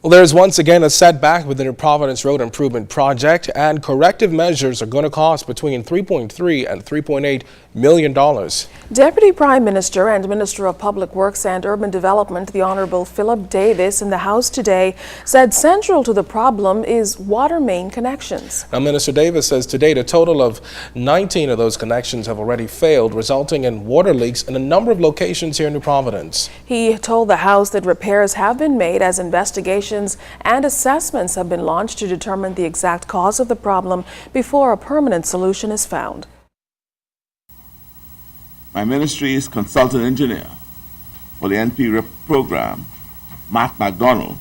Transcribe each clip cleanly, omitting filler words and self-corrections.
Well, there's once again a setback with the New Providence Road Improvement Project, and corrective measures are going to cost between $3.3 and $3.8 million. Deputy Prime Minister and Minister of Public Works and Urban Development, the Honorable Philip Davis, in the House today said central to the problem is water main connections. Now, Minister Davis says to date a total of 19 of those connections have already failed, resulting in water leaks in a number of locations here in New Providence. He told the House that repairs have been made as investigations and assessments have been launched to determine the exact cause of the problem before a permanent solution is found. My ministry's consultant engineer for the NP program, Matt McDonald,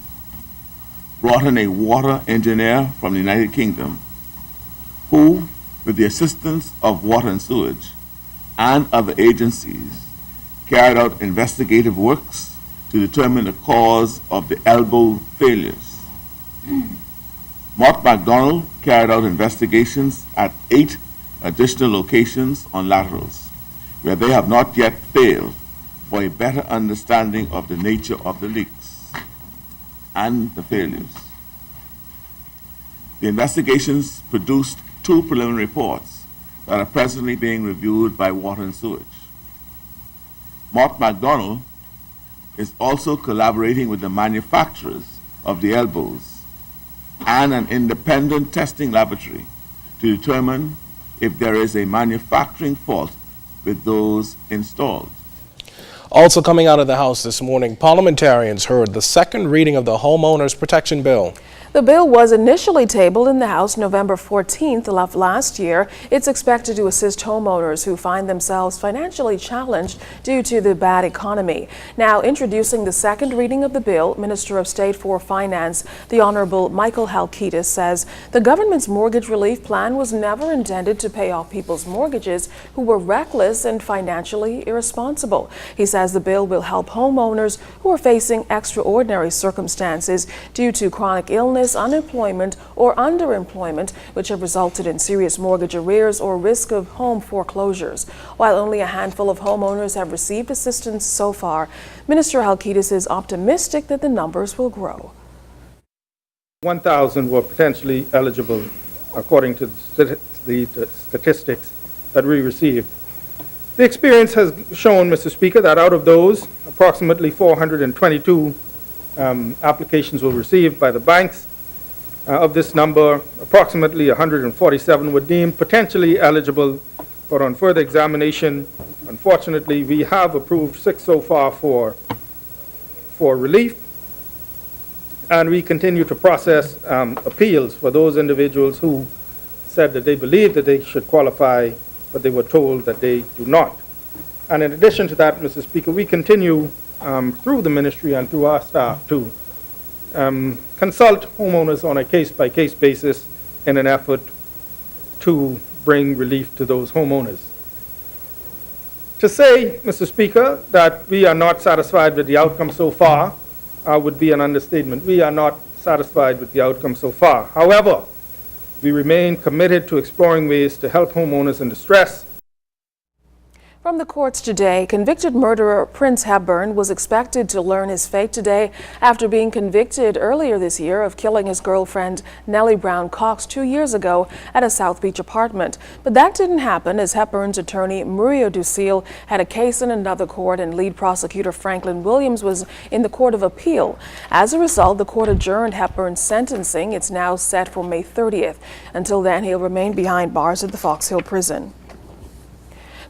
brought in a water engineer from the United Kingdom who, with the assistance of Water and Sewage and other agencies, carried out investigative works to determine the cause of the elbow failures. Matt McDonald carried out investigations at 8 additional locations on laterals, where they have not yet failed, for a better understanding of the nature of the leaks and the failures. The investigations produced 2 preliminary reports that are presently being reviewed by Water and Sewage. Matt McDonald is also collaborating with the manufacturers of the elbows and an independent testing laboratory to determine if there is a manufacturing fault with those installed. Also coming out of the House this morning, parliamentarians heard the second reading of the Homeowners Protection Bill. The bill was initially tabled in the House November 14th of last year. It's expected to assist homeowners who find themselves financially challenged due to the bad economy. Now, introducing the second reading of the bill, Minister of State for Finance, the Honorable Michael Halkitis, says the government's mortgage relief plan was never intended to pay off people's mortgages who were reckless and financially irresponsible. He says the bill will help homeowners who are facing extraordinary circumstances due to chronic illness, unemployment, or underemployment, which have resulted in serious mortgage arrears or risk of home foreclosures. While only a handful of homeowners have received assistance so far, Minister Halkitis is optimistic that the numbers will grow. 1,000 were potentially eligible, according to the statistics that we received. The experience has shown, Mr. Speaker, that out of those, approximately 422 applications were received by the banks. Of this number, approximately 147 were deemed potentially eligible, but on further examination, unfortunately, we have approved 6 so far for relief, and we continue to process appeals for those individuals who said that they believed that they should qualify, but they were told that they do not. And in addition to that, Mr. Speaker, we continue through the ministry and through our staff to consult homeowners on a case-by-case basis in an effort to bring relief to those homeowners. To say, Mr. Speaker, that we are not satisfied with the outcome so far would be an understatement. We are not satisfied with the outcome so far. However, we remain committed to exploring ways to help homeowners in distress. From the courts today, convicted murderer Prince Hepburn was expected to learn his fate today after being convicted earlier this year of killing his girlfriend Nellie Brown Cox 2 years ago at a South Beach apartment. But that didn't happen as Hepburn's attorney Muriel Ducille had a case in another court and lead prosecutor Franklin Williams was in the Court of Appeal. As a result, the court adjourned Hepburn's sentencing. It's now set for May 30th. Until then, he'll remain behind bars at the Fox Hill prison.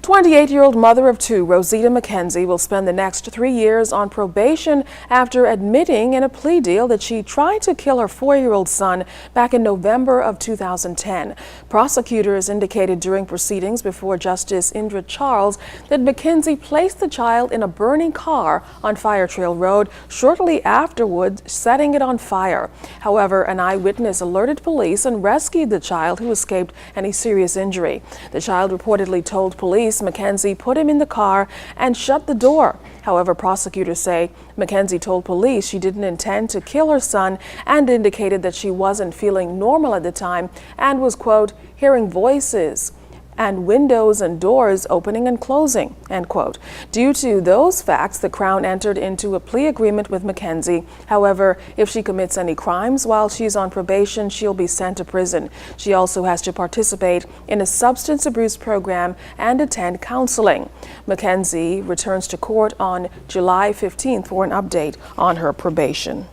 28-year-old mother of 2, Rosita McKenzie, will spend the next 3 years on probation after admitting in a plea deal that she tried to kill her 4-year-old son back in November of 2010. Prosecutors indicated during proceedings before Justice Indra Charles that McKenzie placed the child in a burning car on Fire Trail Road shortly afterward, setting it on fire. However, an eyewitness alerted police and rescued the child, who escaped any serious injury. The child reportedly told police McKenzie put him in the car and shut the door. However, prosecutors say McKenzie told police she didn't intend to kill her son and indicated that she wasn't feeling normal at the time and was, quote, hearing voices. and windows and doors opening and closing, end quote. Due to those facts, the Crown entered into a plea agreement with Mackenzie. However, if she commits any crimes while she's on probation, she'll be sent to prison. She also has to participate in a substance abuse program and attend counseling. Mackenzie returns to court on July 15th for an update on her probation.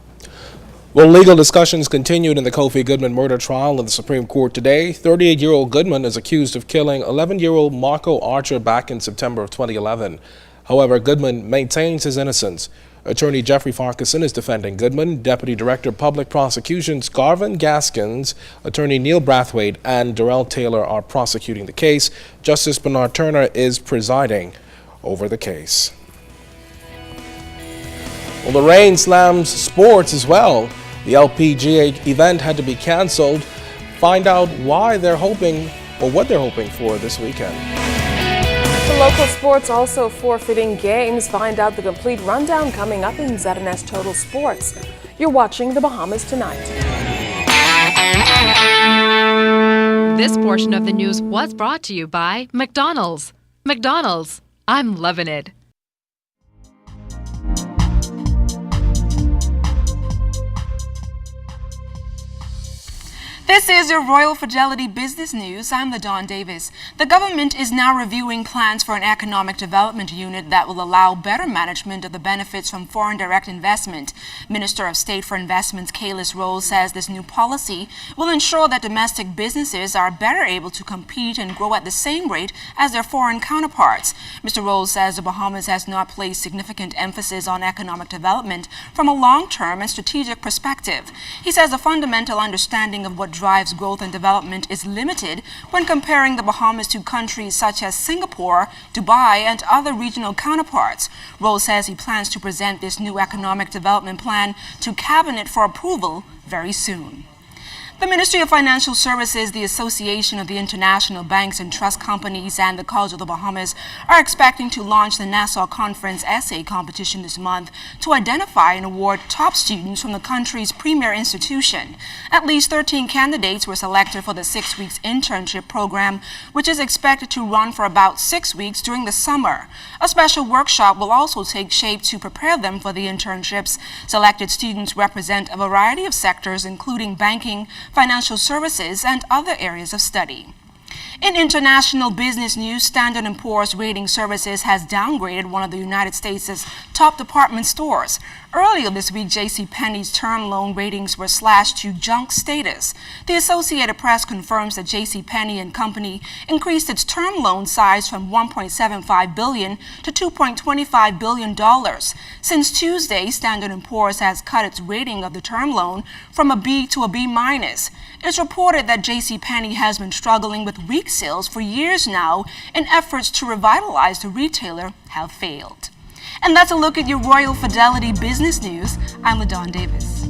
Well, legal discussions continued in the Kofi Goodman murder trial in the Supreme Court today. 38-year-old Goodman is accused of killing 11-year-old Marco Archer back in September of 2011. However, Goodman maintains his innocence. Attorney Jeffrey Farquharson is defending Goodman. Deputy Director of Public Prosecutions Garvin Gaskins, Attorney Neil Brathwaite, and Darrell Taylor are prosecuting the case. Justice Bernard Turner is presiding over the case. Well, the rain slams sports as well. The LPGA event had to be canceled. Find out why they're hoping, or what they're hoping for this weekend. The local sports also forfeiting games. Find out the complete rundown coming up in ZNS Total Sports. You're watching The Bahamas Tonight. This portion of the news was brought to you by McDonald's. McDonald's, I'm loving it. This is your Royal Fidelity Business News. I'm LaDawn Davis. The government is now reviewing plans for an economic development unit that will allow better management of the benefits from foreign direct investment. Minister of State for Investments Kalis Rose says this new policy will ensure that domestic businesses are better able to compete and grow at the same rate as their foreign counterparts. Mr. Rose says the Bahamas has not placed significant emphasis on economic development from a long-term and strategic perspective. He says a fundamental understanding of what drives growth and development is limited when comparing the Bahamas to countries such as Singapore, Dubai, and other regional counterparts. Rose says he plans to present this new economic development plan to Cabinet for approval very soon. The Ministry of Financial Services, the Association of the International Banks and Trust Companies, and the College of the Bahamas are expecting to launch the Nassau Conference essay competition this month to identify and award top students from the country's premier institution. At least 13 candidates were selected for the 6 weeks internship program, which is expected to run for about 6 weeks during the summer. A special workshop will also take shape to prepare them for the internships. Selected students represent a variety of sectors, including banking, financial services, and other areas of study. In international business news, Standard & Poor's Rating Services has downgraded one of the United States' top department stores. Earlier this week, J.C.Penny's term loan ratings were slashed to junk status. The Associated Press confirms that J.C.Penny and Company increased its term loan size from $1.75 billion to $2.25 billion. Since Tuesday, Standard & Poor's has cut its rating of the term loan from a B to a B-. It's reported that J.C.Penny has been struggling with weak sales for years now, and efforts to revitalize the retailer have failed. And that's a look at your Royal Fidelity Business News. I'm LaDawn Davis.